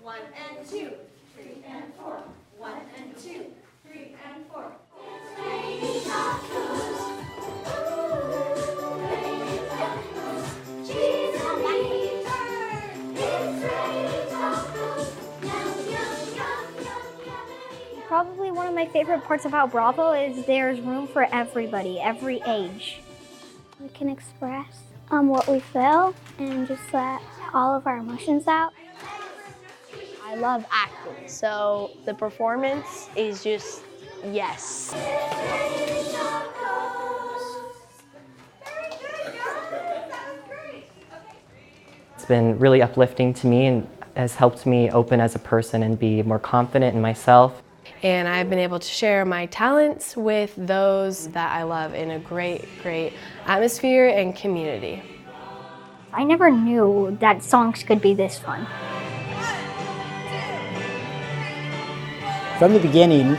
1 and 2, 3 and 4. 1 and 2, 3 and 4. It's raining tacos. Ooh, raining tacos. Cheese and meat. It's raining tacos. Yum, yum, yum, yum, yum. Probably one of my favorite parts about Bravo is there's room for everybody, every age. We can express what we feel and just let all of our emotions out. I love acting, so the performance is just yes. It's been really uplifting to me and has helped me open as a person and be more confident in myself. And I've been able to share my talents with those that I love in a great, great atmosphere and community. I never knew that songs could be this fun. From the beginning,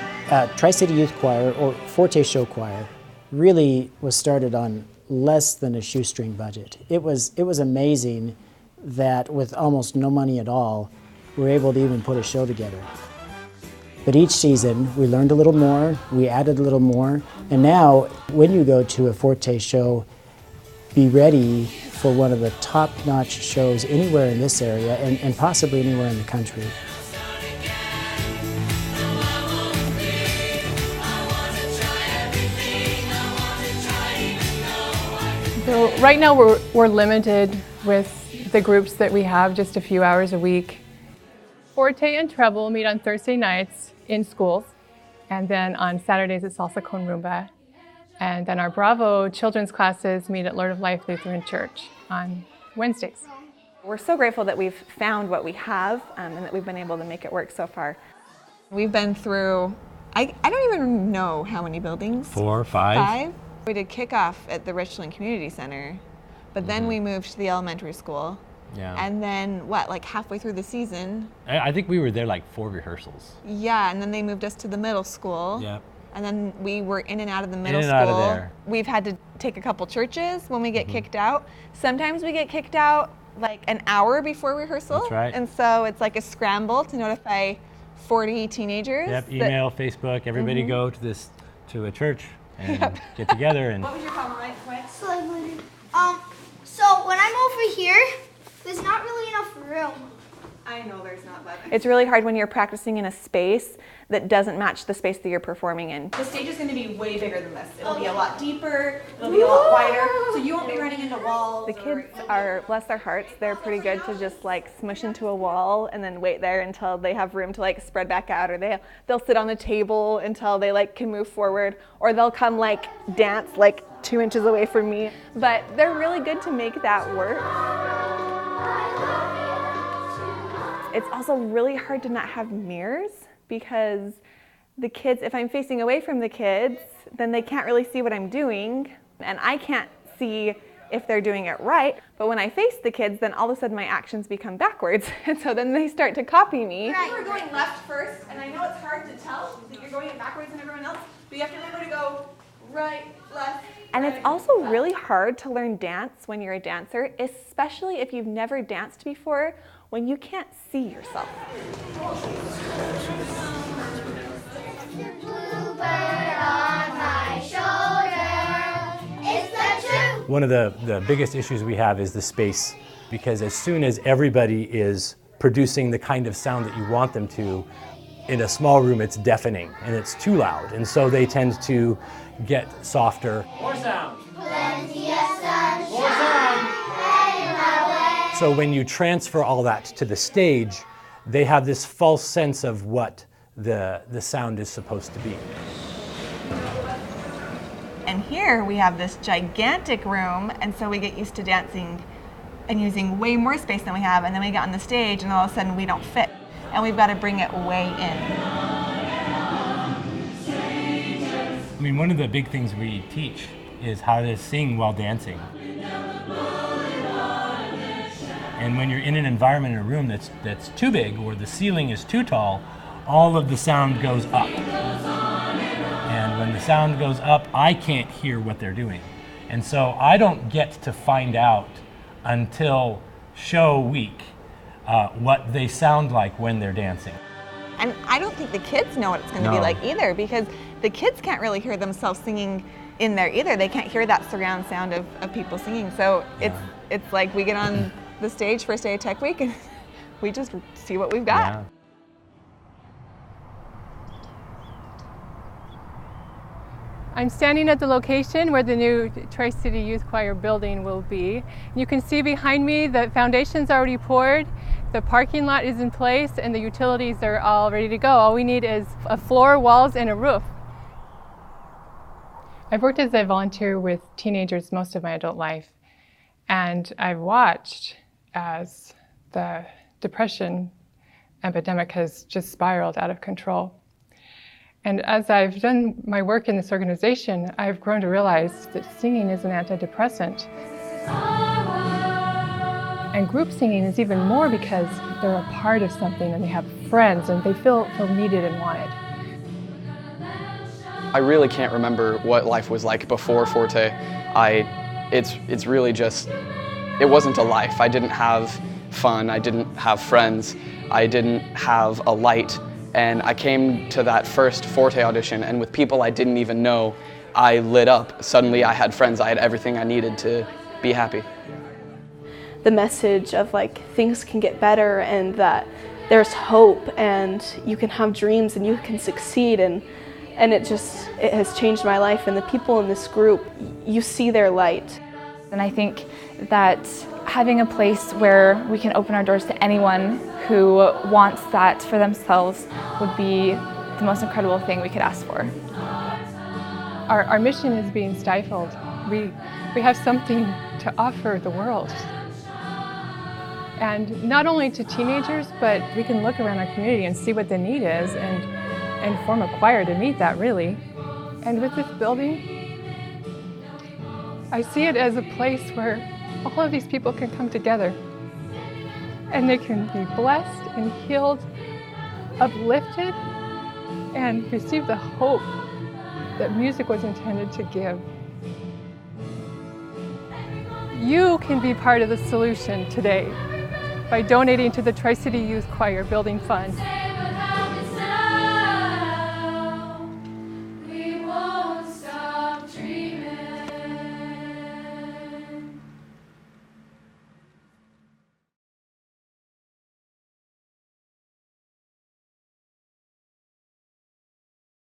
Tri-City Youth Choir, or Forte Show Choir, really was started on less than a shoestring budget. It was amazing that with almost no money at all, we were able to even put a show together. But each season, we learned a little more, we added a little more, and now, when you go to a Forte show, be ready for one of the top-notch shows anywhere in this area and possibly anywhere in the country. So right now we're limited with the groups that we have, just a few hours a week. Forte and Treble meet on Thursday nights in schools, and then on Saturdays it's Salsa con Rumba. And then our Bravo children's classes meet at Lord of Life Lutheran Church on Wednesdays. We're so grateful that we've found what we have and that we've been able to make it work so far. We've been through, I don't even know how many buildings. 4 or 5. 5. We did kickoff at the Richland Community Center, but then we moved to the elementary school. Yeah. And then, like halfway through the season? I think we were there like 4 rehearsals. Yeah, and then they moved us to the middle school. Yep. And then we were in and out of the middle school. In and out of there. We've had to take a couple churches when we get kicked out. Sometimes we get kicked out like an hour before rehearsal. That's right. And so it's like a scramble to notify 40 teenagers. Yep, email, Facebook, everybody go to a church and get together. And What was your problem, right? So when I'm over here, there's not really enough room. I know there's not, but It's really hard when you're practicing in a space that doesn't match the space that you're performing in. the stage is going to be way bigger than this. It'll be a lot deeper, it'll be a lot wider, so you won't be running into walls. The kids are, bless their hearts, they're pretty good to just like smush into a wall and then wait there until they have room to like spread back out, or they'll sit on the table until they like can move forward, or they'll come like dance like 2 inches away from me. But they're really good to make that work. It's also really hard to not have mirrors because the kids, if I'm facing away from the kids, then they can't really see what I'm doing, and I can't see if they're doing it right. But when I face the kids, then all of a sudden my actions become backwards, and so then they start to copy me. You were going left first, and I know it's hard to tell that you're going backwards than everyone else, but you have to remember to go right, left. And it's also really hard to learn dance when you're a dancer, especially if you've never danced before, when you can't see yourself. one of the biggest issues we have is the space, because as soon as everybody is producing the kind of sound that you want them to, in a small room it's deafening and it's too loud, and so they tend to get softer. More sound. Plenty of sunshine. More sound. Heading my way. So when you transfer all that to the stage, they have this false sense of what the sound is supposed to be. And here we have this gigantic room, and so we get used to dancing and using way more space than we have, and then we get on the stage and all of a sudden we don't fit, and we've got to bring it way in. I mean, one of the big things we teach is how to sing while dancing. And when you're in an environment in a room that's too big or the ceiling is too tall, all of the sound goes up. And when the sound goes up, I can't hear what they're doing. And so I don't get to find out until show week what they sound like when they're dancing. And I don't think the kids know what it's going to be like either, because the kids can't really hear themselves singing in there either. They can't hear that surround sound of people singing. So it's like we get on the stage first day of Tech Week and we just see what we've got. Yeah. I'm standing at the location where the new Tri-City Youth Choir building will be. You can see behind me the foundation's already poured, the parking lot is in place, and the utilities are all ready to go. All we need is a floor, walls, and a roof. I've worked as a volunteer with teenagers most of my adult life, and I've watched as the depression epidemic has just spiraled out of control. And as I've done my work in this organization, I've grown to realize that singing is an antidepressant. And group singing is even more because they're a part of something and they have friends and they feel needed and wanted. I really can't remember what life was like before Forte. It's really just, it wasn't a life. I didn't have fun, I didn't have friends, I didn't have a light. And I came to that first Forte audition, and with people I didn't even know, I lit up. Suddenly I had friends, I had everything I needed to be happy. The message of like things can get better and that there's hope and you can have dreams and you can succeed, and it has changed my life. And the people in this group, you see their light. And I think that having a place where we can open our doors to anyone who wants that for themselves would be the most incredible thing we could ask for. Our mission is being stifled. We have something to offer the world. And not only to teenagers, but we can look around our community and see what the need is and form a choir to meet that, really. And with this building, I see it as a place where all of these people can come together and they can be blessed and healed, uplifted, and receive the hope that music was intended to give. You can be part of the solution today by donating to the Tri-City Youth Choir Building Fund.